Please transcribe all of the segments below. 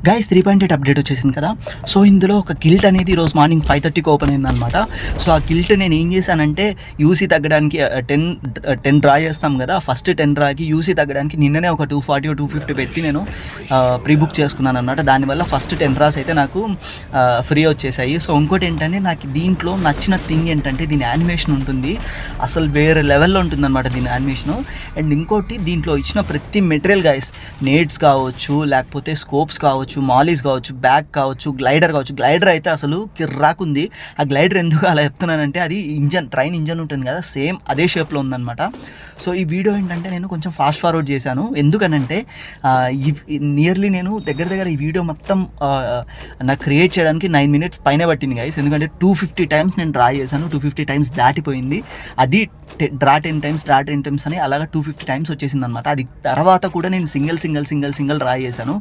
Guys 3.8 update వచ్చేసింది కదా. So ఇందులో ఒక గిల్ట్ అనేది ఈరోజు మార్నింగ్ 5:30కి ఓపెన్ అయిందనమాట. సో ఆ గిల్ట్ నేను ఏం చేశానంటే యూసీ తగ్గడానికి 10 డ్రా చేస్తాం కదా, ఫస్ట్ 10 డ్రాకి యూసీ తగ్గడానికి నిన్ననే ఒక 240 250 పెట్టి నేను ప్రీ బుక్ చేసుకున్నాను అనమాట. దానివల్ల ఫస్ట్ 10 డ్రాస్ అయితే నాకు ఫ్రీ వచ్చేసాయి. సో ఇంకోటి ఏంటంటే నాకు దీంట్లో నచ్చిన థింగ్ ఏంటంటే దీని యానిమేషన్ ఉంటుంది, అసలు వేరే లెవెల్లో ఉంటుందన్నమాట దీని యానిమేషను. అండ్ ఇంకోటి దీంట్లో ఇచ్చిన ప్రతి మెటీరియల్ గైస్, నేట్స్ కావచ్చు, లేకపోతే స్కోప్స్ కావచ్చు, మాలీస్ కావచ్చు, బ్యాగ్ కావచ్చు, గ్లైడర్ కావచ్చు. గ్లైడర్ అయితే అసలు కిర్రాకుంది. ఆ గ్లైడర్ ఎందుకు అలా చెప్తున్నానంటే అది ట్రైన్ ఇంజన్ ఉంటుంది కదా, సేమ్ అదే షేప్లో ఉందన్నమాట. సో ఈ వీడియో ఏంటంటే నేను కొంచెం ఫాస్ట్ ఫార్వర్డ్ చేశాను. ఎందుకనంటే నియర్లీ నేను దగ్గర ఈ వీడియో మొత్తం నాకు క్రియేట్ చేయడానికి 9 minutes పైన పట్టింది గైస్. ఎందుకంటే 250 times నేను డ్రా చేశాను, 250 times దాటిపోయింది. అది డ్రా 10 times అని అలాగా 250 times వచ్చేసింది అనమాట. అది తర్వాత కూడా నేను సింగిల్ డ్రా చేశాను.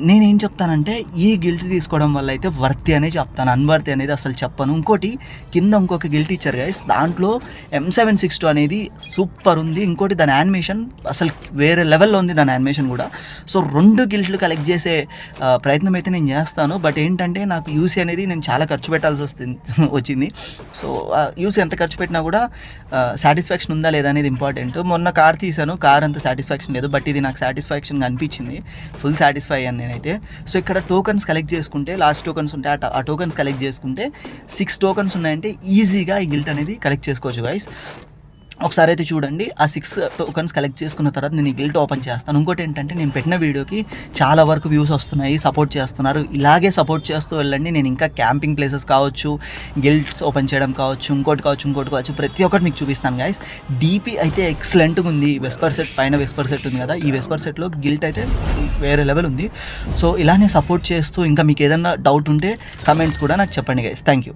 నేనేం చెప్తానంటే ఈ గిల్ట్ తీసుకోవడం వల్ల అయితే వర్తి అనే చెప్తాను, అన్వర్తి అనేది అసలు చెప్పను. ఇంకోటి కింద ఇంకొక గిల్ట్ ఇచ్చారు గైస్, దాంట్లో M762 అనేది సూపర్ ఉంది. ఇంకోటి దాని యానిమేషన్ అసలు వేరే లెవెల్లో ఉంది, దాని యానిమేషన్ కూడా. సో 2 గిల్ట్లు కలెక్ట్ చేసే ప్రయత్నం అయితే నేను చేస్తాను. బట్ ఏంటంటే నాకు యూసీ అనేది నేను చాలా ఖర్చు పెట్టాల్సి వచ్చింది. సో యూసీ ఎంత ఖర్చు పెట్టినా కూడా సాటిస్ఫాక్షన్ ఉందా లేదా అనేది ఇంపార్టెంట్. మొన్న కార్ తీసాను, కార్ అంత సాటిస్ఫాక్షన్ లేదు, బట్ ఇది నాకు సాటిస్ఫాక్షన్గా అనిపించింది, ఫుల్ సాటిస్ఫై అయ్యాను నేనైతే. సో ఇక్కడ టోకన్స్ కలెక్ట్ చేసుకుంటే, లాస్ట్ టోకన్స్ ఉంటే ఆ టోకన్స్ కలెక్ట్ చేసుకుంటే 6 టోకన్స్ ఉన్నాయంటే ఈజీగా ఈ గిల్ట్ అనేది కలెక్ట్ చేసుకోవచ్చు గైస్. ఒకసారి అయితే చూడండి, ఆ 6 టోకన్స్ కలెక్ట్ చేసుకున్న తర్వాత నేను ఈ గిల్ట్ ఓపెన్ చేస్తాను. ఇంకోటి ఏంటంటే నేను పెట్టిన వీడియోకి చాలా వరకు వ్యూస్ వస్తున్నాయి, సపోర్ట్ చేస్తున్నారు. ఇలాగే సపోర్ట్ చేస్తూ వెళ్ళండి. నేను ఇంకా క్యాంపింగ్ ప్లేసెస్ కావచ్చు, గిల్ట్స్ ఓపెన్ చేయడం కావచ్చు, ఇంకోటి కావచ్చు, ప్రతి ఒక్కటి మీకు చూపిస్తాను గైస్. డీపీ అయితే ఎక్సలెంట్గా ఉంది. వెస్పర్ సెట్ పైన వెస్పర్ సెట్ ఉంది కదా, ఈ వెస్పర్ సెట్లో గిల్ట్ అయితే వేరే లెవెల్ ఉంది. సో ఇలానే సపోర్ట్ చేస్తూ ఇంకా మీకు ఏదైనా డౌట్ ఉంటే కమెంట్స్ కూడా నాకు చెప్పండి గైస్. Thank you.